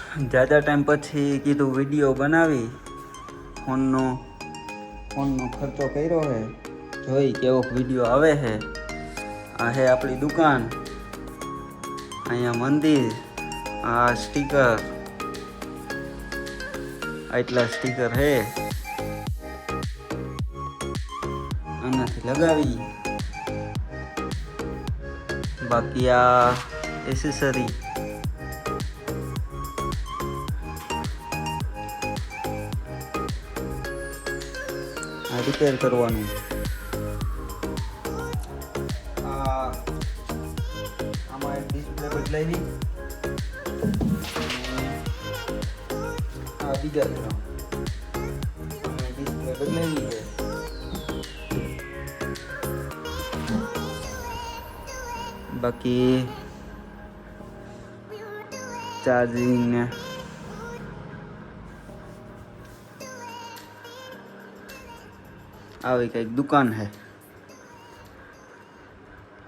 ज़्यादा टाइम પછી કીધું વિડીયો બનાવી ફોનનો ખર્ચો કર્યો છે જોઈ કેવો વિડીયો આવે છે આ હે આપણી દુકાન અહીંયા મંદિર આ સ્ટીકર આટલા સ્ટીકર હે આનાથી લગાવી બાકી આ એસેસરી આ રિપેર કરવાનું આમાં એક ડિસ્પ્લે બદલાવી આ બીજા ડિસ્પ્લે બદલાવી છે બાકી ચાર્જિંગ ને આવી કંઈક દુકાન है।